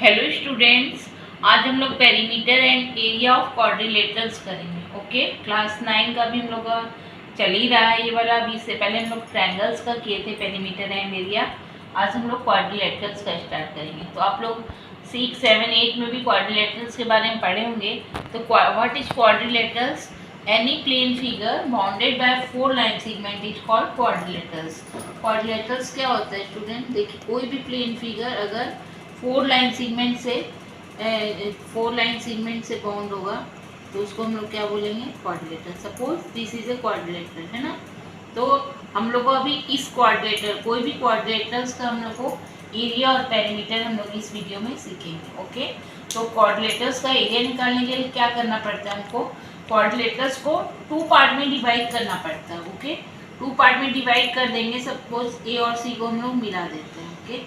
Hello students, आज हम लोग perimeter and area of quadrilaterals करेंगे। ओके, क्लास 9 का भी हम लोग का चल ही रहा है ये वाला। अभी से पहले हम लोग ट्रायंगल्स का किए थे, पेरीमीटर एंड एरिया। आज हम लोग क्वाड्रिलेटरल्स का स्टार्ट करेंगे। तो आप लोग 6, 7, 8 में भी क्वाड्रिलेटरल्स के बारे में पढ़े होंगे। तो what is quadrilaterals? Any plane figure bounded by 4 line segment is called quadrilaterals. Quadrilaterals क्या होता है स्टूडेंट? देखिए, कोई भी प्लेन फिगर अगर 4 लाइन सेगमेंट से बाउंड होगा तो उसको हम लोग क्या बोलेंगे? Quadrilateral. Suppose this is a quadrilateral, है ना। तो हम लोग को अभी इस क्वाड्रिलेटरल, कोई भी क्वाड्रिलेटरल्स का हम लोग को एरिया और पेरीमीटर हम लोग इस वीडियो में सीखेंगे। ओके, तो क्वाड्रिलेटरल्स का एरिया निकालने के लिए क्या करना पड़ता है हमको? क्वाड्रिलेटरल्स को 2 पार्ट में डिवाइड करना पड़ता है। ओके, 2 पार्ट में डिवाइड कर देंगे। सपोज ए और सी को हम लोग मिला देते हैं। ओके,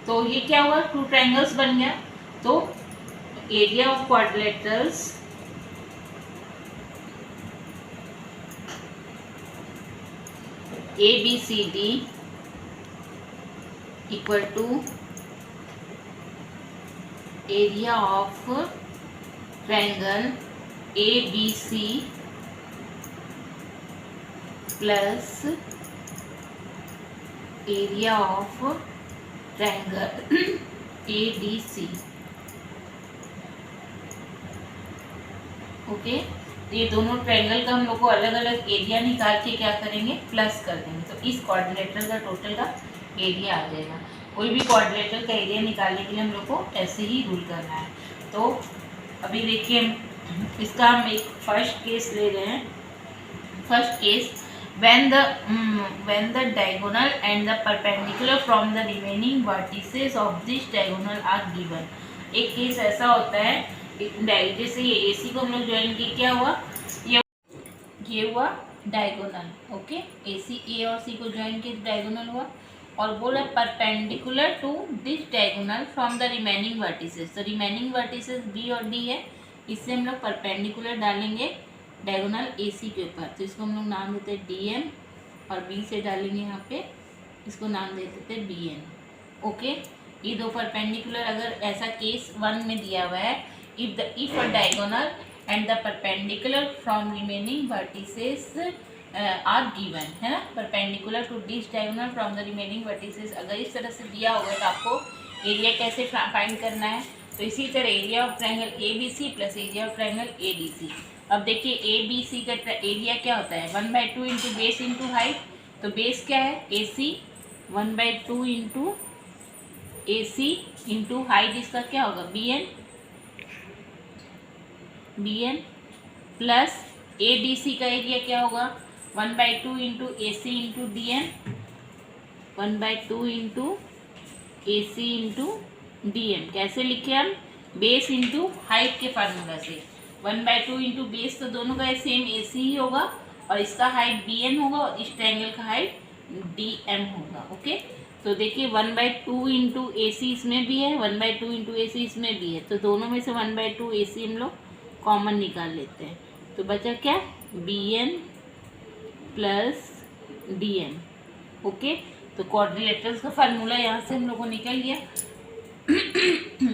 तो ये क्या हुआ? 2 ट्रायंगल्स बन गया। तो area of quadrilaterals ABCD equal to area of triangle ABC plus area of triangle ADC। Okay, तो ये दोनों ट्रायंगल का हम लोग को अलग अलग एरिया निकाल के क्या करेंगे? प्लस कर देंगे। तो इस क्वाड्रिलेटरल का टोटल का एरिया आ जाएगा। कोई भी क्वाड्रिलेटरल का एरिया निकालने के लिए हम लोग को ऐसे ही रूल करना है। तो अभी देखिए, इसका हम एक फर्स्ट केस ले रहे हैं। First case, when the diagonal and the perpendicular from the remaining vertices of this diagonal are given। एक केस ऐसा होता है, जैसे ये AC को हम लोग ज्वाइन किए, क्या हुआ? ये हुआ डायगोनल। ओके, AC A और C को ज्वाइन किए, डायगोनल हुआ। और बोला perpendicular to this diagonal from the remaining vertices. तो रिमेनिंग वर्टिसेस B और D है, इससे हम लोग परपेंडिकुलर डालेंगे डायगोनल AC के ऊपर। तो इसको हम लोग नाम देते हैं DM, और B से डालेंगे यहाँ पे, इसको नाम दे देते हैं BN। ओके, ये दो परपेंडिकुलर, अगर ऐसा केस 1 में दिया हुआ है, if a diagonal and the perpendicular from remaining vertices are given, है ना। perpendicular to this diagonal from the remaining vertices, अगर इस तरह से दिया होगा तो आपको एरिया कैसे फाइंड करना है? तो इसी तरह area of triangle ABC plus area of triangle ADC। अब देखिए, ABC का एरिया क्या होता है? 1/2 इंटू बेस इंटू हाइट। तो बेस क्या है? AC, 1/2 into AC into height, इसका क्या होगा? BN प्लस ADC का एरिया क्या होगा? 1/2 into AC into DN, 1/2 into AC into DN। कैसे लिखे हम? बेस इंटू हाइट के फार्मूला से। 1/2 इंटू बेस, तो दोनों का सेम AC ही होगा, और इसका हाइट BN होगा, और इस ट्रायंगल का हाइट DM होगा। ओके, तो देखिए 1/2 इंटू AC इसमें भी है, 1/2 इंटू AC इसमें भी है। तो दोनों में से 1/2 AC हम लोग कॉमन निकाल लेते हैं। तो बचा क्या? BN plus DN। ओके, तो क्वाड्रिलेटरल्स का फार्मूला यहाँ से हम लोग को निकल गया।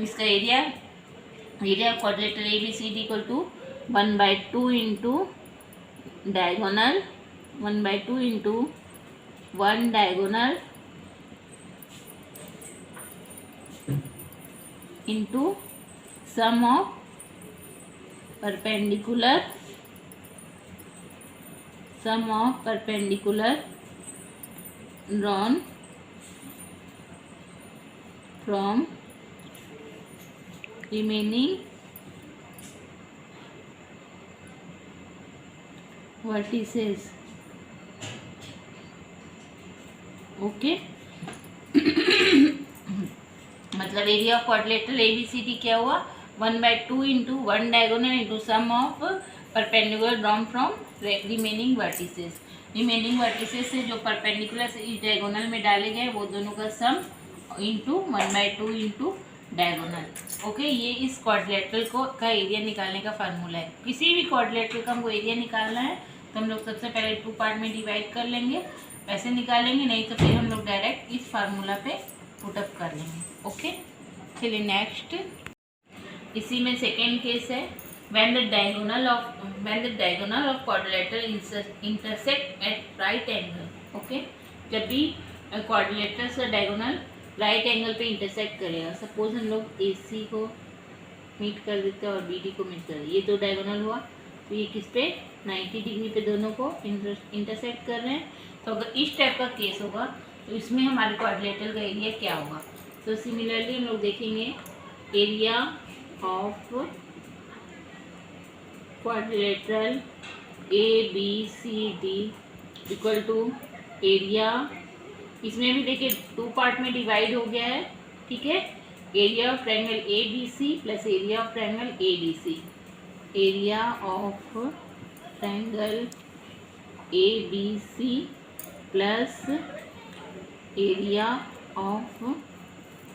इसका area quadrilateral ABCD equal to 1/2 into diagonal, 1/2 into 1 diagonal into sum of perpendicular drawn from remaining vertices। Okay, मतलब एरिया ऑफ क्वाड्रिलेटरल ABCD क्या हुआ? 1/2 into 1 diagonal into sum of perpendicular drawn from remaining vertices. Remaining vertices से जो perpendicular से इस diagonal में डाले गए, वो दोनों का सम इंटू 1/2 इंटू डायगोनल। ओके, ये इस क्वाड्रिलेटरल को का एरिया निकालने का फार्मूला है। किसी भी क्वाड्रिलेटरल का हमको एरिया निकालना है तो हम लोग सबसे पहले 2 पार्ट में डिवाइड कर लेंगे, वैसे निकालेंगे, नहीं तो फिर हम लोग डायरेक्ट इस फार्मूला पे पुटअप कर लेंगे। ओके। चलिए नेक्स्ट, इसी में सेकेंड केस है, when the diagonal of quadrilateral intersect at right angle, okay, जब भी क्वाड्रिलेटरल का डायगोनल राइट एंगल पे इंटरसेक्ट करेगा, सपोज हम लोग AC को मीट कर देते हैं और BD को मीट कर देते, ये दो डायगोनल हुआ, तो ये किस पे 90 डिग्री पे दोनों को इंटरसेक्ट कर रहे हैं। तो अगर इस टाइप का केस होगा तो इसमें हमारे क्वाड्रिलेटरल का एरिया क्या होगा। तो सिमिलरली हम लोग देखेंगे area of quadrilateral ABCD equal to area, इसमें भी देखिए टू पार्ट में डिवाइड हो गया है, ठीक है, area of triangle ABC plus area of triangle ABC, area of triangle ABC plus area of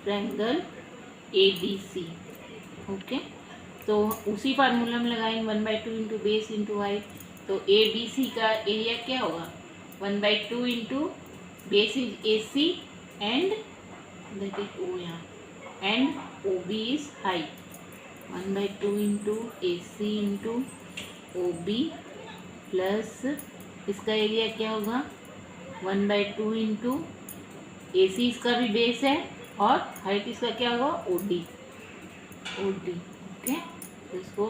triangle ABC, okay. तो उसी फार्मूला में लगाएंगे 1/2 इंटू बेस इंटू हाइट, तो ABC का एरिया क्या होगा 1/2 into base is AC and that is O यहाँ, and OB is height, 1/2 into AC into OB plus इसका एरिया क्या होगा 1/2 इंटू AC, इसका भी बेस है और हाइट इसका क्या होगा OD, ओके। तो इसको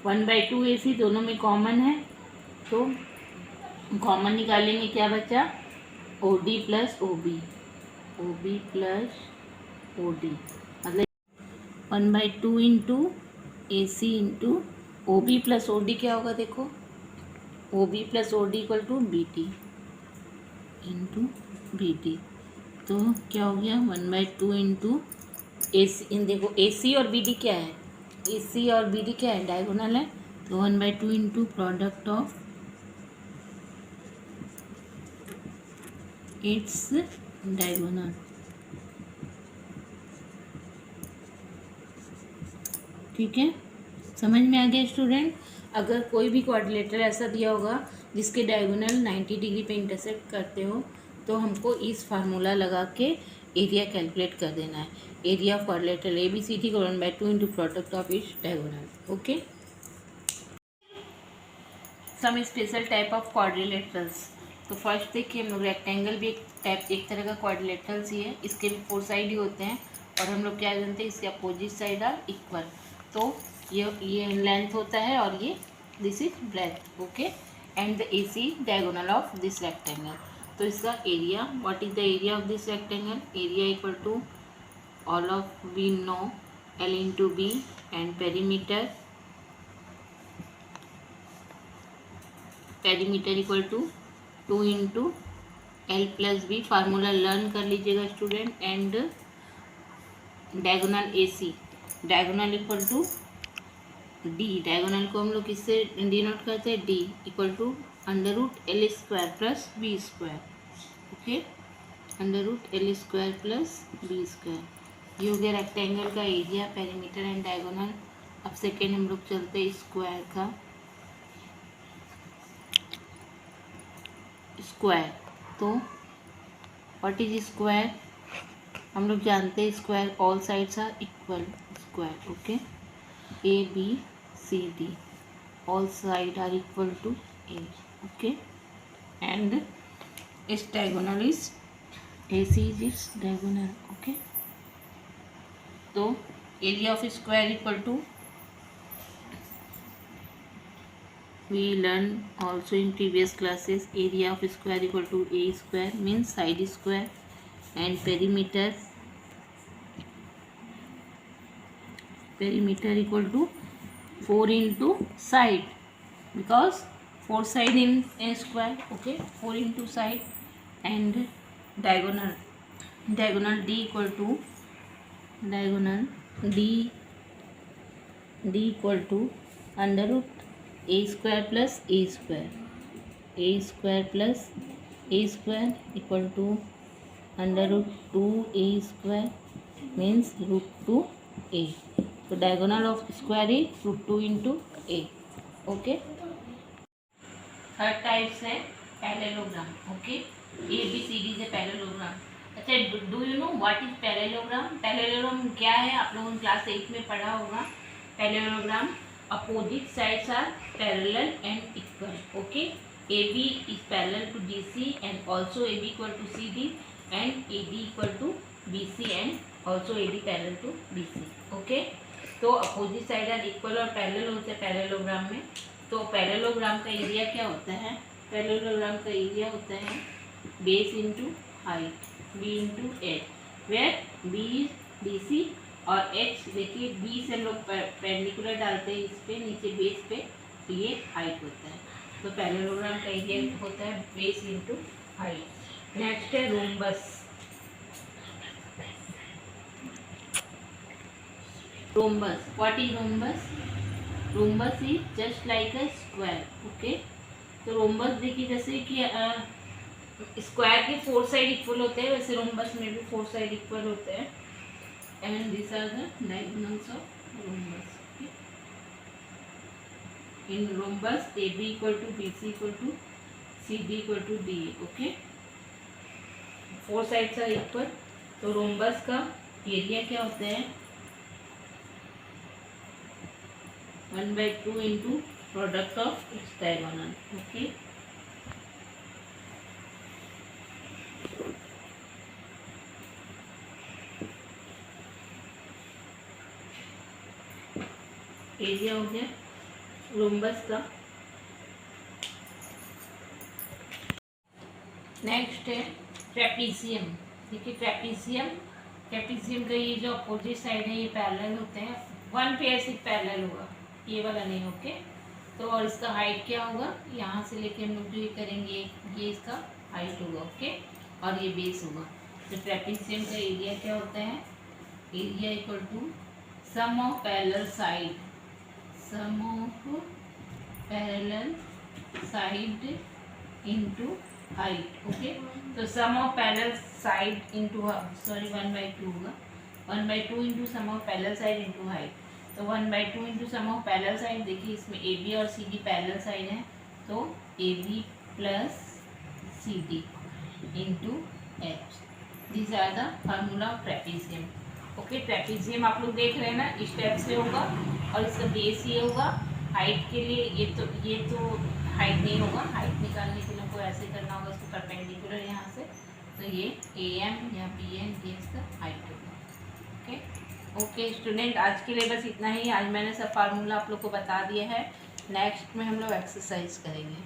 1/2 AC दोनों में कॉमन है, तो कॉमन निकालेंगे, क्या बचा OD plus OB plus OD, मतलब 1/2 into AC into OB plus OD क्या होगा, देखो OB plus OD equal to BD into BD, तो क्या हो गया 1/2 इंटू AC, देखो AC और BD क्या है, AC और BD क्या है डायगोनल है, तो 1/2 into product of its diagonal, ठीक है, समझ में आ गया स्टूडेंट। अगर कोई भी क्वाड्रिलेटरल ऐसा दिया होगा जिसके डायगोनल 90 डिग्री पे इंटरसेक्ट करते हो, तो हमको इस फार्मूला लगा के एरिया कैलकुलेट कर देना है, एरिया ऑफ क्वाड्रिलेटरल ABCD को 1/2 into product of its diagonal, okay. Some special type of quadrilaterals, तो फर्स्ट देखिए हम लोग रेक्टेंगल भी एक तरह का क्वाड्रिलेटरल्स ही है, इसके भी 4 साइड ही होते हैं, और हम लोग क्या जानते हैं इसके अपोजिट साइड आर इक्वल, तो ये लेंथ होता है और ये this is breadth, okay, and the AC diagonal of this rectangle, तो इसका area, what is the area of this rectangle, area equal to all of we know L into B and perimeter equal to 2 into L plus B, formula learn कर लीजिएगा student, and diagonal AC, diagonal equal to D, diagonal को हम लोग किससे denote करते हैं D equal to √L² plus B², okay, √L² plus B², ये हो गया रेक्टेंगल का एरिया, पेरीमीटर एंड डायगोनल। अब सेकेंड हम लोग चलते हैं स्क्वायर का, स्क्वायर, तो व्हाट इज स्क्वायर, हम लोग जानते हैं square all sides are equal square, okay, ABCD all side are equal to A, okay, and its diagonal is AC is its diagonal, okay, तो area of square equal to, we learn also in previous classes, area of square equal to A square means side square, and perimeter equal to 4 into side, because 4 side in a square, okay, 4 into side, and diagonal D equal to equal to √A² plus A² plus A² equal to √2A² means √2A, तो diagonal of square is √2 into A, okay. Third type है parallelogram, okay, ABCD से parallelogram, अच्छा, do you know what is parallelogram? Parallelogram क्या है? आप लोगों ने class 8 में पढ़ा होगा। Parallelogram, opposite sides are parallel and equal, okay. AB is parallel to DC and also AB equal to CD and AD equal to BC and also AD parallel to BC, okay. तो opposite side are equal और parallel होते हैं parallelogram में। तो parallelogram का area क्या होता है? पैरेललोग्राम का एरिया होता है base into height, B into H, where B is BC और H देखिए B से हम लोग पेंडिकुलर डालते हैं इस पे नीचे बेस पे, तो ये हाइट होता है। तो पैरेललोग्राम का एरिया होता है बेस इंटू हाइट। नेक्स्ट है rhombus. Rhombus, what is rhombus? Rhombus is just like a square, okay. तो रोम्बस देखिए जैसे कि स्क्वायर के 4 साइड इक्वल होते हैं, वैसे रोम्बस में भी 4 साइड इक्वल होते हैं। And this are the diagonals of rhombus. In rhombus AB equal to BC equal to CD equal to DA, okay। 4 sides are equal। तो रोम्बस का एरिया क्या होता है? 1/2 into product of its diagonal, okay. Area हो गया rhombus का। Next है trapezium. देखिए ट्रेपीजियम, ट्रेपीजियम का ये जो अपोजिट साइड है ये पैरेलल होते हैं, 1 पेयर सिर्फ पैरेलल होगा, ये वाला नहीं, ओके। तो और इसका हाइट क्या होगा? यहाँ से लेके हम लोग जो ये करेंगे ये इसका हाइट होगा, ओके, और ये बेस होगा। तो ट्रेपीजियम का एरिया क्या होता है? Area equal to sum of parallel side, sum of parallel side into height, okay. तो sum of parallel side into, sorry 1/2 होगा, 1/2 into sum of parallel side into height. तो 1/2 into sum of parallel side, देखिए इसमें AB और CD parallel side है, तो AB plus CD into H। This are the formula of trapezium, okay. Trapezium आप लोग देख रहे हैं ना, इस टाइप से होगा और इसका बेस ये होगा। हाइट के लिए ये तो हाइट नहीं होगा, हाइट निकालने के लिए हमको ऐसे करना होगा इसको परपेंडिकुलर यहाँ से, तो ये AM या BN ये इसका हाइट होगा, ओके। ओके स्टूडेंट, आज के लिए बस इतना ही। आज मैंने सब फार्मूला आप लोग को बता दिया है। नेक्स्ट में हम लोग एक्सरसाइज करेंगे।